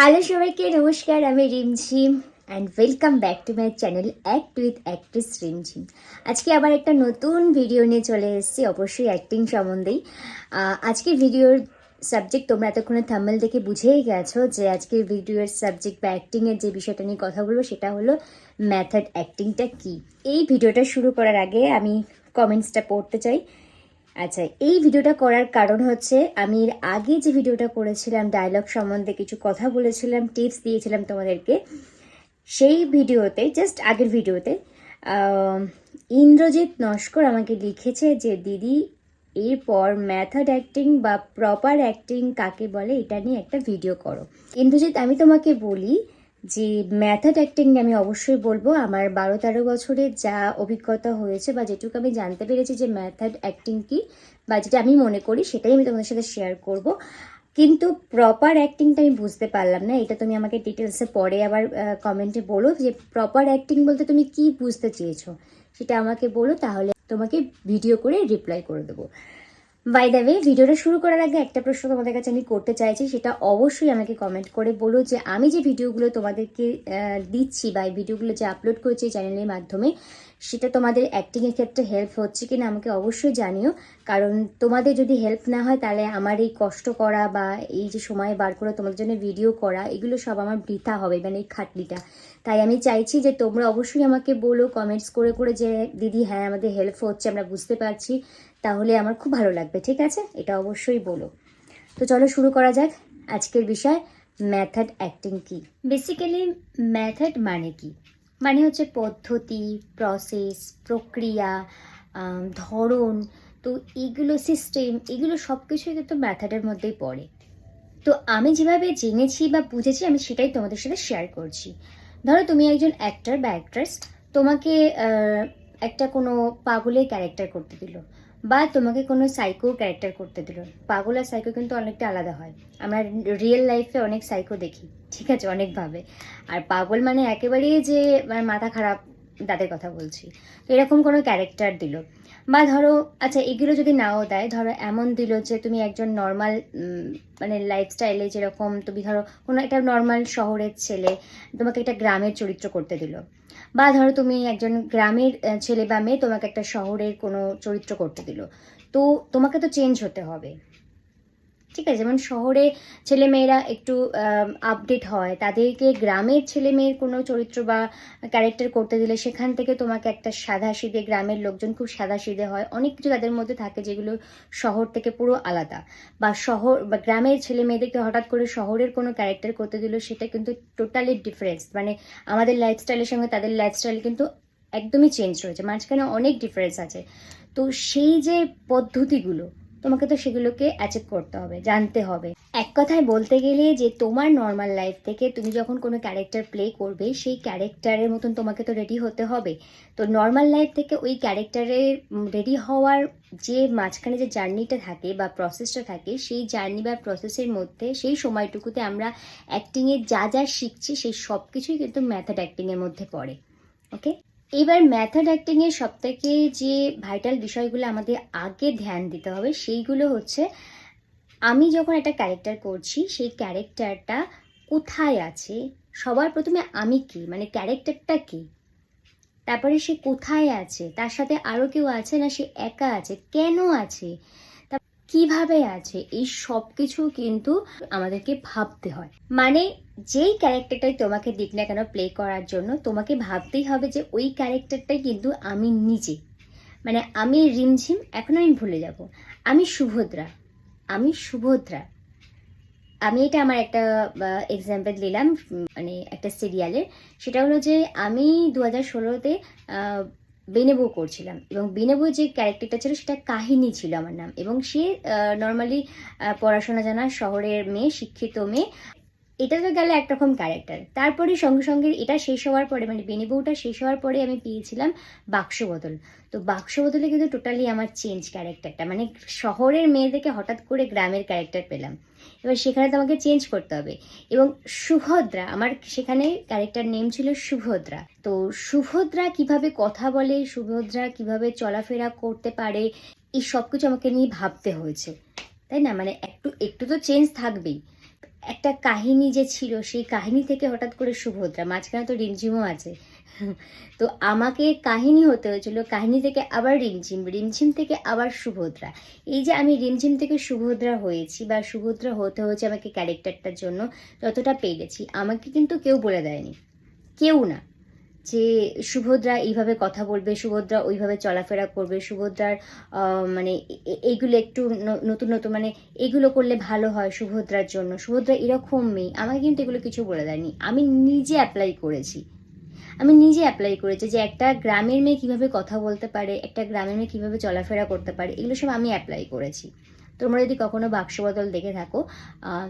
Hello সবাইকে নমস্কার, আমি Rimjhim and welcome back to my channel act with actress Rimjhim. আজকে আবার একটা নতুন ভিডিও নিয়ে চলে এসেছি, অবশ্যই অ্যাক্টিং সম্বন্ধেই। আজকের ভিডিওর সাবজেক্ট তোমরা এতক্ষণে থাম্বনেল দেখে বুঝেই গেছো যে আজকের ভিডিওর সাবজেক্ট বা অ্যাক্টিংয়ের যে বিষয়টা নিয়ে কথা বলবো সেটা হলো মেথড অ্যাক্টিংটা কী। এই ভিডিওটা শুরু করার আগে আমি কমেন্টসটা পড়তে চাই। আচ্ছা, এই ভিডিওটা করার কারণ হচ্ছে আমি এর আগে যে ভিডিওটা করেছিলাম ডায়লগ সম্বন্ধে কিছু কথা বলেছিলাম, টিপস দিয়েছিলাম তোমাদেরকে। সেই ভিডিওতে, জাস্ট আগের ভিডিওতে ইন্দ্রজিৎ নস্কর আমাকে লিখেছে যে দিদি এরপর মেথড অ্যাক্টিং বা প্রপার অ্যাক্টিং কাকে বলে এটা নিয়ে একটা ভিডিও করো। ইন্দ্রজিৎ, আমি তোমাকে বলি যে মেথড অ্যাক্টিং আমি অবশ্যই বলবো। আমার 12-13 বছরে যা অভিজ্ঞতা হয়েছে বা যেটুকু আমি জানতে পেরেছি যে মেথড অ্যাক্টিং কি বা যেটা আমি মনে করি সেটাই আমি তোমাদের সাথে শেয়ার করব। কিন্তু প্রপার অ্যাক্টিংটা আমি বুঝতে পারলাম না, এটা তুমি আমাকে ডিটেলসে পরে আবার কমেন্টে বলো যে প্রপার অ্যাক্টিং বলতে তুমি কি বুঝতে চেয়েছো সেটা আমাকে বলো, তাহলে তোমাকে ভিডিও করে রিপ্লাই করে দেবো। বাই দ্য ওয়ে, ভিডিওটা শুরু করার আগে একটা প্রশ্ন তোমাদের কাছে আমি করতে চাইছি, সেটা অবশ্যই আমাকে কমেন্ট করে বলো যে আমি যে ভিডিওগুলো তোমাদেরকে দিচ্ছি বা এই ভিডিওগুলো যে আপলোড করেছি চ্যানেলের মাধ্যমে সেটা তোমাদের অ্যাক্টিংয়ের ক্ষেত্রে হেল্প হচ্ছে কিনা আমাকে অবশ্যই জানিও। কারণ তোমাদের যদি হেল্প না হয় তাহলে আমার এই কষ্ট করা বা এই যে সময় বার করে তোমাদের জন্য ভিডিও করা এগুলো সব আমার বৃথা হবে, মানে এই খাটনিটা। তাই আমি চাইছি যে তোমরা অবশ্যই আমাকে বলো কমেন্টস করে করে যে দিদি হ্যাঁ আমাদের হেল্প হচ্ছে, আমরা বুঝতে পারছি, তাহলে আমার খুব ভালো লাগবে। ঠিক আছে, এটা অবশ্যই বলো। তো চলো শুরু করা যাক আজকের বিষয়, মেথড অ্যাক্টিং কি। বেসিক্যালি মেথড মানে কি, মানে হচ্ছে পদ্ধতি, প্রসেস, প্রক্রিয়া, ধরন। তো এগুলো সিস্টেম, এগুলো সব কিছুই কিন্তু মেথডের মধ্যেই পড়ে। তো আমি যেভাবে জেনেছি বা বুঝেছি আমি সেটাই তোমাদের সাথে শেয়ার করছি। ধরো তুমি একজন অ্যাক্টর বা অ্যাক্ট্রেস, তোমাকে একটা কোনো পাগলের ক্যারেক্টার করতে দিল বা তোমাকে কোনো সাইকো ক্যারেক্টার করতে দিল। পাগল আর সাইকো কিন্তু অনেকটা আলাদা হয়। আমরা রিয়েল লাইফে অনেক সাইকো দেখি, ঠিক আছে, অনেকভাবে। আর পাগল মানে একেবারেই যে মানে মাথা খারাপ, তাদের কথা বলছি। তো এরকম কোনো ক্যারেক্টার দিল বা ধরো, আচ্ছা এগুলো যদি নাও দেয়, ধরো এমন দিল যে তুমি একজন নর্মাল মানে লাইফস্টাইলে যেরকম তুমি ধরো কোনো একটা নর্মাল শহরের ছেলে, তোমাকে একটা গ্রামের চরিত্র করতে দিল। বা ধরো তুমি একজন গ্রামের ছেলে বা মেয়ে, তোমাকে একটা শহরের কোনো চরিত্র করতে দিল। তো তোমাকে তো চেঞ্জ হতে হবে, ঠিক আছে। যেমন শহরে ছেলেমেয়েরা একটু আপডেট হয়, তাদেরকে গ্রামের ছেলেমেয়ের কোনো চরিত্র বা ক্যারেক্টার করতে দিলে সেখান থেকে তোমাকে একটা সাদাসিধে, গ্রামের লোকজন খুব সাদাসিধে হয়, অনেক কিছু তাদের মধ্যে থাকে যেগুলো শহর থেকে পুরো আলাদা। বা শহর বা গ্রামের ছেলে মেয়েদেরকে হঠাৎ করে শহরের কোনো ক্যারেক্টার করতে দিল, সেটা কিন্তু টোটালি ডিফারেন্স, মানে আমাদের লাইফস্টাইলের সঙ্গে তাদের লাইফস্টাইল কিন্তু একদমই চেঞ্জ রয়েছে, মাঝখানে অনেক ডিফারেন্স আছে। তো সেই যে পদ্ধতিগুলো তোমাকে তো সেগুলোকে অ্যাচিভ করতে হবে, জানতে হবে। এক কথায় বলতে গেলে যে তোমার নর্মাল লাইফ থেকে তুমি যখন কোনো ক্যারেক্টার প্লে করবে সেই ক্যারেক্টারের মতন তোমাকে তো রেডি হতে হবে। তো নর্মাল লাইফ থেকে ওই ক্যারেক্টারের রেডি হওয়ার যে মাঝখানে যে জার্নিটা থাকে বা প্রসেসটা থাকে, সেই জার্নি বা প্রসেসের মধ্যে সেই সময়টুকুতে আমরা অ্যাক্টিংয়ে যা যা শিখছি সেই সব কিছুই কিন্তু মেথড অ্যাক্টিংয়ের মধ্যে পড়ে। ওকে, এবার মেথড অ্যাক্টিংয়ের সবথেকে যে ভাইটাল বিষয়গুলো আমাদের আগে ধ্যান দিতে হবে সেইগুলো হচ্ছে, আমি যখন একটা ক্যারেক্টার করছি সেই ক্যারেক্টারটা কোথায় আছে। সবার প্রথমে আমি কি, মানে ক্যারেক্টারটা কি, তারপরে সে কোথায় আছে, তার সাথে আরও কেউ আছে না সে একা আছে, কেন আছে, কিভাবে আছে, এই সব কিছু কিন্তু আমাদেরকে ভাবতে হয়। মানে যেই ক্যারেক্টারটাই তোমাকে দিক না কেন প্লে করার জন্য তোমাকে ভাবতেই হবে যে ওই ক্যারেক্টারটাই কিন্তু আমি নিজে, মানে আমি রিমঝিম, এখন আমি ভুলে যাব আমি সুভদ্রা, আমি সুভদ্রা। আমি এটা আমার একটা এক্সাম্পল দিলাম, মানে একটা সিরিয়ালের। সেটা হলো যে আমি 2016-তে বেনেবো করছিলাম এবং বেনেবো যে ক্যারেক্টারটা ছিল সেটা কাহিনী ছিল আমার নাম, এবং সে নর্মালি পড়াশোনা জানা শহরের মেয়ে, শিক্ষিত মেয়ে। এটা তো গেল একরকম ক্যারেক্টার। তারপরে সঙ্গে সঙ্গে এটা শেষ হওয়ার পরে, মানে বেনিবউটা শেষ হওয়ার পরে আমি পেয়েছিলাম বাক্সবদল। তো বাক্সবদলে কিন্তু টোটালি আমার চেঞ্জ ক্যারেক্টারটা, মানে শহরের মেয়ে থেকে হঠাৎ করে গ্রামের ক্যারেক্টার পেলাম। এবার সেখানে তো আমাকে চেঞ্জ করতে হবে। এবং সুভদ্রা, আমার সেখানে ক্যারেক্টার নেম ছিল সুভদ্রা। তো সুভদ্রা কিভাবে কথা বলে, সুভদ্রা কিভাবে চলাফেরা করতে পারে, এই সব কিছু আমাকে নিয়ে ভাবতে হয়েছে, তাই না? মানে একটু একটু তো চেঞ্জ থাকবেই। একটা কাহিনী যে ছিল সেই কাহিনী থেকে হঠাৎ করে সুভদ্রা, মাঝখানে তো রিমঝিমও আছে। তো আমাকে কাহিনী হতে হয়েছিল, কাহিনী থেকে আবার রিমঝিম, রিমঝিম থেকে আবার সুভদ্রা। এই যে আমি রিমঝিম থেকে সুভদ্রা হয়েছি বা সুভদ্রা হতে হয়েছে আমাকে ক্যারেক্টারটার জন্য, যতটা পেরেছি আমাকে কিন্তু কেউ বলে দেয়নি, কেউ না, যে সুভদ্রা এইভাবে কথা বলবে, সুভদ্রা ওইভাবে চলাফেরা করবে, সুভদ্রার মানে এইগুলো একটু নতুন নতুন মানে এগুলো করলে ভালো হয় সুভদ্রার জন্য, সুভদ্রা এরকম মেয়ে, আমাকে কিন্তু এগুলো কিছু বলে দেয়নি। আমি নিজে অ্যাপ্লাই করেছি, আমি নিজে অ্যাপ্লাই করেছি যে একটা গ্রামের মেয়ে কীভাবে কথা বলতে পারে, একটা গ্রামের মেয়ে কীভাবে চলাফেরা করতে পারে, এগুলো সব আমি অ্যাপ্লাই করেছি। তোমরা যদি কখনো বাক্সবদল দেখে থাকো,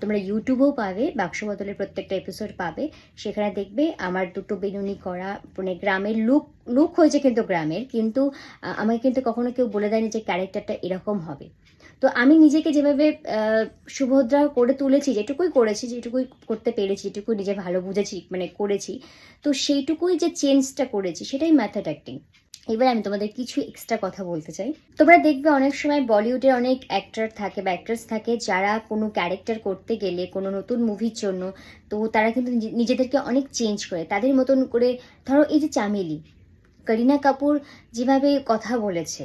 তোমরা ইউটিউবেও পাবে, বাক্সবদলের প্রত্যেকটা এপিসোড পাবে, সেখানে দেখবে আমার দুটো বেনুনি করা, মানে গ্রামের লুক হয়েছে কিন্তু গ্রামের, কিন্তু আমাকে কিন্তু কখনো কেউ বলে দেয়নি যে ক্যারেক্টারটা এরকম হবে। তো আমি নিজেকে যেভাবে সুভদ্রা করে তুলেছি, যেটুকুই করেছি, যেটুকুই করতে পেরেছি, যেটুকুই নিজে ভালো বুঝেছি মানে করেছি, তো সেইটুকুই যে চেঞ্জটা করেছি সেটাই মেথড অ্যাক্টিং। এবার আমি তোমাদের কিছু এক্সট্রা কথা বলতে চাই। তোমরা দেখবে অনেক সময় বলিউডের অনেক অ্যাক্টর থাকে বা অ্যাক্ট্রেস থাকে যারা কোনো ক্যারেক্টার করতে গেলে কোনো নতুন মুভির জন্য, তো তারা কিন্তু নিজেদেরকে অনেক চেঞ্জ করে তাদের মতন করে। ধরো এই যে চামেলি, করিনা কাপুর যেভাবে কথা বলেছে,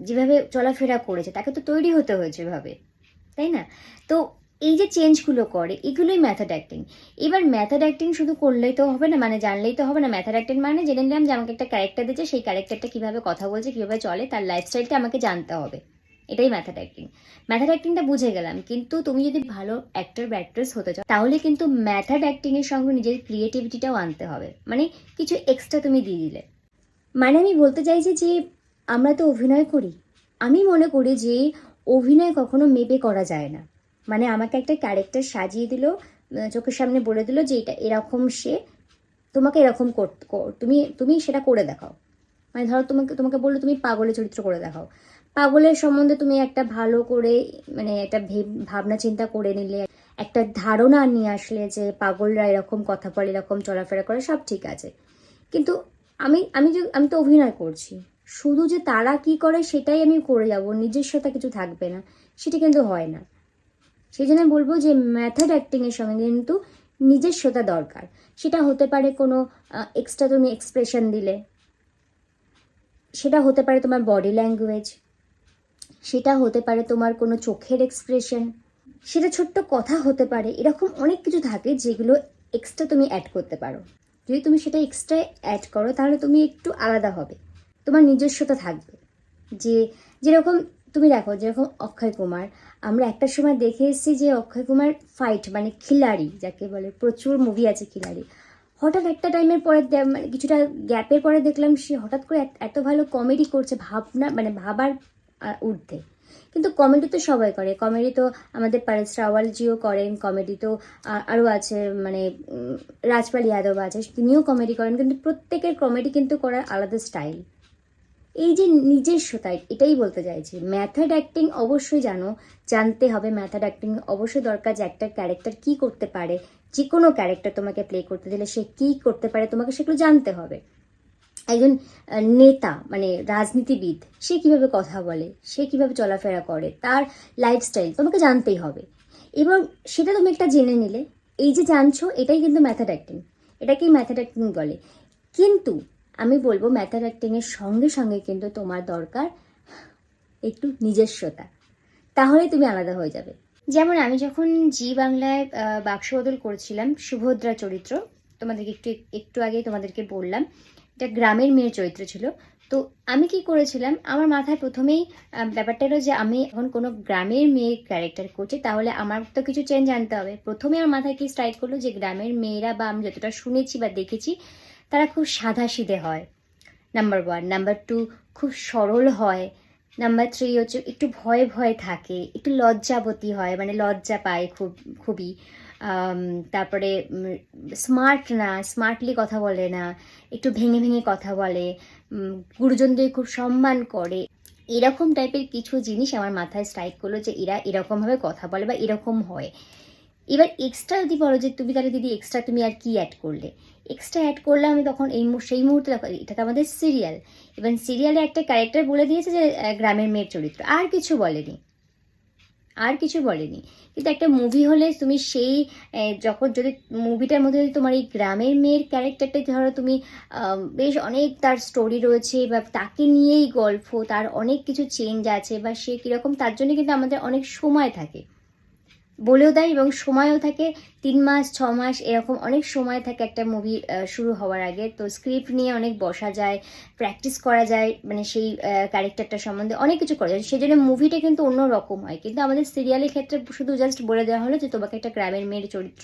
যেভাবে চলাফেরা করেছে, তাকে তো তৈরি হতে হয়েছে এভাবে, তাই না? তো এই যে চেঞ্জগুলো করে, এগুলোই মেথড অ্যাক্টিং। এবার মেথড অ্যাক্টিং শুধু করলেই তো হবে না, মানে জানলেই তো হবে না। মেথড অ্যাক্টিং মানে জেনে নিলাম যে আমাকে একটা ক্যারেক্টার দিয়েছে, সেই ক্যারেক্টারটা কীভাবে কথা বলছে, কীভাবে চলে, তার লাইফস্টাইলটা আমাকে জানতে হবে, এটাই মেথড অ্যাক্টিং। মেথড অ্যাক্টিংটা বুঝে গেলাম, কিন্তু তুমি যদি ভালো অ্যাক্টর বা অ্যাক্ট্রেস হতে চাও তাহলে কিন্তু মেথড অ্যাক্টিংয়ের সঙ্গে নিজের ক্রিয়েটিভিটিটাও আনতে হবে, মানে কিছু এক্সট্রা তুমি দিয়ে দিলে। মানে আমি বলতে চাইছি যে আমরা তো অভিনয় করি, আমি মনে করি যে অভিনয় কখনো মেপে করা যায় না। মানে আমাকে একটা ক্যারেক্টার সাজিয়ে দিল, চোখের সামনে বলে দিল যে এটা এরকম, সে তোমাকে এরকম তুমি তুমি সেটা করে দেখাও। মানে ধরো তোমাকে বললো তুমি পাগলের চরিত্র করে দেখাও, পাগলের সম্বন্ধে তুমি একটা ভালো করে মানে একটা ভাবনা চিন্তা করে নিলে, একটা ধারণা নিয়ে আসলে যে পাগলরা এরকম কথা বলে, এরকম চলাফেরা করে, সব ঠিক আছে। কিন্তু আমি তো অভিনয় করছি, শুধু যে তারা কি করে সেটাই আমি করে যাব, নিজস্বতা কিছু থাকবে না, সেটা কিন্তু হয় না। সেই জন্য বলবো যে মেথড অ্যাক্টিংয়ের সঙ্গে কিন্তু নিজস্বতা দরকার। সেটা হতে পারে কোনো এক্সট্রা তুমি এক্সপ্রেশন দিলে, সেটা হতে পারে তোমার বডি ল্যাঙ্গুয়েজ, সেটা হতে পারে তোমার কোনো চোখের এক্সপ্রেশন, সেটা ছোট্ট কথা হতে পারে। এরকম অনেক কিছু থাকে যেগুলো এক্সট্রা তুমি অ্যাড করতে পারো। যদি তুমি সেটা এক্সট্রা অ্যাড করো তাহলে তুমি একটু আলাদা হবে, তোমার নিজস্বতা থাকবে। যেরকম তুমি দেখো, যেরকম অক্ষয় কুমার, আমরা একটা সময় দেখে এসেছি যে অক্ষয় কুমার ফাইট মানে খিলাড়ি যাকে বলে, প্রচুর মুভি আছে খিলাড়ি। হঠাৎ একটা টাইমের পরে মানে কিছুটা গ্যাপের পরে দেখলাম সে হঠাৎ করে এত ভালো কমেডি করছে, মানে ভাবার ঊর্ধ্বে। কিন্তু কমেডি তো সবাই করে, কমেডি তো আমাদের পারেশ রাওয়ালজিও করেন, কমেডি তো আরও আছে, মানে রাজপাল যাদব আছে, তিনিও কমেডি করেন, কিন্তু প্রত্যেকের কমেডি কিন্তু করার আলাদা স্টাইল। এই যে নিজস্বতা, এটাই বলতে চাইছি। মেথড অ্যাক্টিং অবশ্যই জানতে হবে, মেথড অ্যাক্টিং অবশ্যই দরকার, যে একটা ক্যারেক্টার কী করতে পারে, যে কোনো ক্যারেক্টার তোমাকে প্লে করতে দিলে সে কী করতে পারে তোমাকে সেগুলো জানতে হবে। একজন নেতা মানে রাজনীতিবিদ, সে কিভাবে কথা বলে, সে কিভাবে চলাফেরা করে, তার লাইফস্টাইল তোমাকে জানতেই হবে। এবং সেটা তুমি একটা জেনে নিলে, এই যে জানছো এটাই কিন্তু মেথড অ্যাক্টিং, এটাকেই মেথড অ্যাক্টিং বলে। কিন্তু আমি বলবো মেথড অ্যাক্টিংয়ের সঙ্গে সঙ্গে কিন্তু তোমার দরকার একটু নিজস্বতা, তাহলে তুমি আলাদা হয়ে যাবে। যেমন আমি যখন জি বাংলায় বাক্সবদল করেছিলাম সুভদ্রা চরিত্র, তোমাদেরকে একটু আগে তোমাদেরকে বললাম, এটা গ্রামের মেয়ের চরিত্র ছিল। তো আমি কি করেছিলাম, আমার মাথায় প্রথমেই ব্যাপারটা এলো যে আমি এখন কোনো গ্রামের মেয়ে ক্যারেক্টার করছি, তাহলে আমার তো কিছু চেঞ্জ আনতে হবে। প্রথমে আমার মাথায় কি স্ট্রাইক করলো যে গ্রামের মেয়েরা, বা আমি যতটা শুনেছি বা দেখেছি, তারা খুব সাদাসিধে হয়, নাম্বার 1। নাম্বার 2, খুব সরল হয়। নাম্বার 3 হচ্ছে একটু ভয়ে ভয়ে থাকে, একটু লজ্জাবতী হয়, মানে লজ্জা পায় খুবই। তারপরে স্মার্টলি কথা বলে না, একটু ভেঙে ভেঙে কথা বলে, গুরুজনদের খুব সম্মান করে। এরকম টাইপের কিছু জিনিস আমার মাথায় স্ট্রাইক করলো যে এরা এরকমভাবে কথা বলে বা এরকম হয়। এবার এক্সট্রা যদি বলো যে তুমি তাহলে দিদি এক্সট্রা তুমি আর কি অ্যাড করলে, এক্সট্রা অ্যাড করলে আমি তখন সেই মুহূর্তে দেখো এটা তো আমাদের সিরিয়াল, এবার সিরিয়ালে একটা ক্যারেক্টার বলে দিয়েছে যে গ্রামের মেয়ের চরিত্র, আর কিছু বলেনি, আর কিছু বলেনি। কিন্তু একটা মুভি হলে তুমি সেই যখন যদি মুভিটার মধ্যে যদি তোমার এই গ্রামের মেয়ের ক্যারেক্টারটা ধরো তুমি বেশ অনেক তার স্টোরি রয়েছে বা তাকে নিয়েই গল্প, তার অনেক কিছু চেঞ্জ আছে বা সে কীরকম, তার জন্য কিন্তু আমাদের অনেক সময় থাকে, বলেও দেয় এবং সময়ও থাকে 3 মাস 6 মাস এরকম অনেক সময় থাকে একটা মুভি শুরু হওয়ার আগে। তো স্ক্রিপ্ট নিয়ে অনেক বসা যায়, প্র্যাকটিস করা যায়, মানে সেই ক্যারেক্টারটা সম্বন্ধে অনেক কিছু করা যায়, সেই জন্য মুভিটা কিন্তু অন্য রকম হয়। কিন্তু আমাদের সিরিয়ালের ক্ষেত্রে শুধু জাস্ট বলে দেওয়া হলো যে তোমাকে একটা গ্রামের মেয়ের চরিত্র,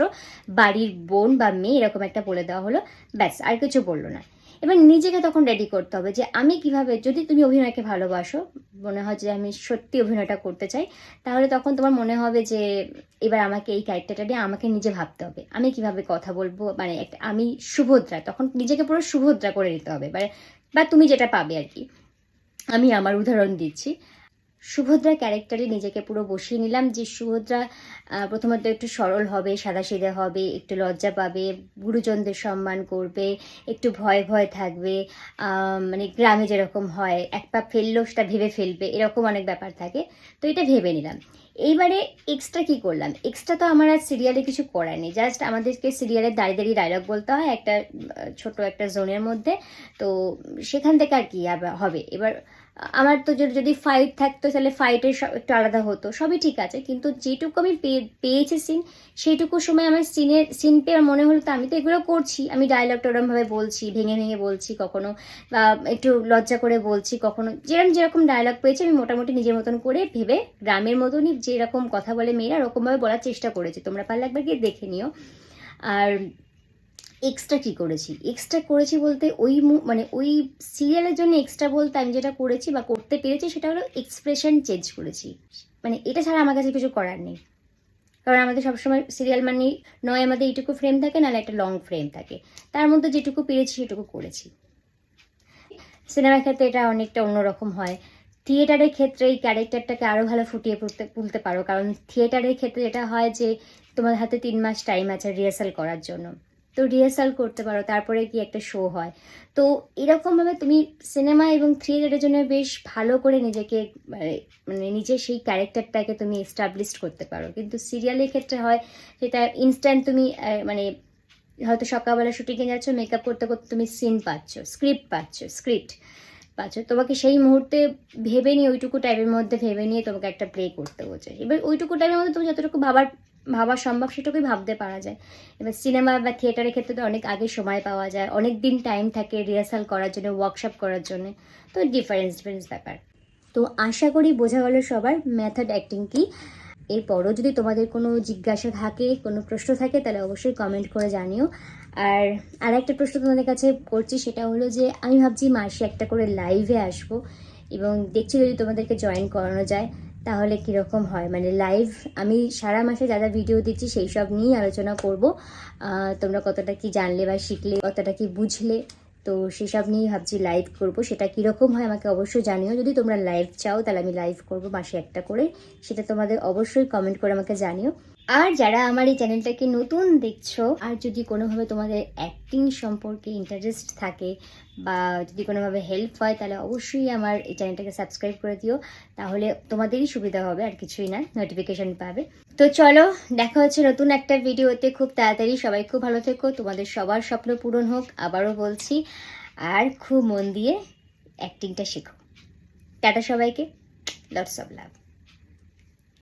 বাড়ির বোন বা মেয়ে এরকম একটা বলে দেওয়া হলো, ব্যাস, আর কিছু বললো না। এবার নিজেকে তখন রেডি করতে হবে যে আমি কিভাবে, যদি তুমি অভিনয়কে ভালোবাসো, মনে হয় যে আমি সত্যি অভিনয়টা করতে চাই, তাহলে তখন তোমার মনে হবে যে এবার আমাকে এই ক্যারেক্টারটা নিয়ে আমাকে নিজে ভাবতে হবে, আমি কিভাবে কথা বলবো, মানে একটা আমি সুভদ্রা, তখন নিজেকে পুরো সুভদ্রা করে নিতে হবে, বা তুমি যেটা পাবে আর কি। আমি আমার উদাহরণ দিচ্ছি, সুভদ্রা ক্যারেক্টারে নিজেকে পুরো বসিয়ে নিলাম যে সুভদ্রা প্রথমত একটু সরল হবে, সাদাসিধে হবে, একটু লজ্জা পাবে, গুরুজনদের সম্মান করবে, একটু ভয় ভয় থাকবে, মানে গ্রামে যেরকম হয় এক পা ফেললেও সেটা ভেবে ফেলবে, এরকম অনেক ব্যাপার থাকে। তো এটা ভেবে নিলাম। এইবারে এক্সট্রা কি করলাম, এক্সট্রা তো আমার আর সিরিয়ালে কিছু করার নেই, জাস্ট আমাদেরকে সিরিয়ালে দাঁড়িয়ে দাঁড়িয়ে ডায়লগ বলতে হয় একটা ছোট একটা জোনের মধ্যে। তো সেখান থেকে আর কি হবে। এবার আমার তো যদি ফাইট থাকতো তাহলে ফাইটের একটু আলাদা হতো, সবই ঠিক আছে, কিন্তু যেটুকু আমি পেয়েছি সিন, সেইটুকু সময় আমার সিন পেয়ে মনে হলো তো আমি তো এগুলো করছি, আমি ডায়লগটা ওরমভাবে বলছি, ভেঙে ভেঙে বলছি কখনো, বা একটু লজ্জা করে বলছি কখনো, যেরকম ডায়লগ পেয়েছি আমি মোটামুটি নিজের মতন করে ভেবে গ্রামের মতনই যেরকম কথা বলে মেয়েরা ওরকমভাবে বলার চেষ্টা করেছি, তোমরা পারলে একবার গিয়ে দেখে নিও। আর এক্সট্রা কী করেছি, এক্সট্রা করেছি বলতে মানে ওই সিরিয়ালের জন্য এক্সট্রা বলতে আমি যেটা করেছি বা করতে পেরেছি সেটা হলো এক্সপ্রেশন চেঞ্জ করেছি, মানে এটা ছাড়া আমার কাছে কিছু করার নেই। কারণ আমাদের সবসময় সিরিয়াল মানে নয় আমাদের এইটুকু ফ্রেম থাকে, নাহলে একটা লং ফ্রেম থাকে, তার মধ্যে যেটুকু পেরেছি সেটুকু করেছি। সিনেমার ক্ষেত্রে এটা অনেকটা অন্যরকম হয়, থিয়েটারের ক্ষেত্রে এই ক্যারেক্টারটাকে আরও ভালো ফুটিয়ে তুলতে পারো, কারণ থিয়েটারের ক্ষেত্রে যেটা হয় যে তোমার হাতে 3 মাস টাইম আছে রিহার্সাল করার জন্য, তো রিহার্সাল করতে পারো, তারপরে কি একটা শো হয়। তো এরকমভাবে তুমি সিনেমা এবং থিয়েটারের জন্য বেশ ভালো করে নিজেকে মানে নিজের সেই ক্যারেক্টারটাকে তুমি এস্টাবলিশ করতে পারো। কিন্তু সিরিয়ালের ক্ষেত্রে হয় সেটা ইনস্ট্যান্ট, তুমি মানে হয়তো সকালবেলা শুটিংয়ে যাচ্ছ, মেকআপ করতে করতে তুমি সিন পাচ্ছ, স্ক্রিপ্ট পাচ্ছ, তোমাকে সেই মুহূর্তে ভেবে নিয়ে ওইটুকু টাইমের মধ্যে ভেবে নিয়ে তোমাকে একটা প্লে করতে হচ্ছে। এবার ওইটুকু টাইমের মধ্যে তুমি যতটুকু ভাবা সম্ভব সেটুকুই ভাবতে পারা যায়। এবার সিনেমা বা থিয়েটারের ক্ষেত্রে তো অনেক আগে সময় পাওয়া যায়, অনেক দিন টাইম থাকে রিহার্সাল করার জন্য, ওয়ার্কশপ করার জন্য, তো ডিফারেন্স ব্যাপার। তো আশা করি বোঝা গেল সবার মেথড অ্যাক্টিং কি। এরপরও যদি তোমাদের কোনো জিজ্ঞাসা থাকে, কোনো প্রশ্ন থাকে, তাহলে অবশ্যই কমেন্ট করে জানিও। আর একটা প্রশ্ন তোমাদের কাছে করছি, সেটা হলো যে আমি ভাবছি মাসে একটা করে লাইভে আসবো, এবং দেখছি যদি তোমাদেরকে জয়েন করানো যায় তাহলে কীরকম হয়। মানে লাইভ আমি সারা মাসে যা যা ভিডিও দিচ্ছি সেই সব নিয়েই আলোচনা করব, তোমরা কতটা কি জানলে বা শিখলে, কতটা কি বুঝলে, তো সেসব নিয়েই ভাবছি লাইভ করব। সেটা কীরকম হয় আমাকে অবশ্যই জানিও। যদি তোমরা লাইভ চাও তাহলে আমি লাইভ করব মাসে একটা করে, সেটা তোমাদের অবশ্যই কমেন্ট করে আমাকে জানিও। আর যারা আমার এই চ্যানেলটাকে নতুন দেখছো, আর যদি কোনোভাবে তোমাদের অ্যাক্টিং সম্পর্কে ইন্টারেস্ট থাকে বা যদি কোনোভাবে হেল্প হয়, তাহলে অবশ্যই আমার এই চ্যানেলটাকে সাবস্ক্রাইব করে দিও, তাহলে তোমাদেরই সুবিধা হবে, আর কিছুই না, নোটিফিকেশন পাবে। তো চলো, দেখা হচ্ছে নতুন একটা ভিডিওতে খুব তাড়াতাড়ি। সবাই খুব ভালো থেকো, তোমাদের সবার স্বপ্ন পূরণ হোক, আবারও বলছি, আর খুব মন দিয়ে অ্যাক্টিংটা শেখো। টাটা সবাইকে, লটস অফ লাভ।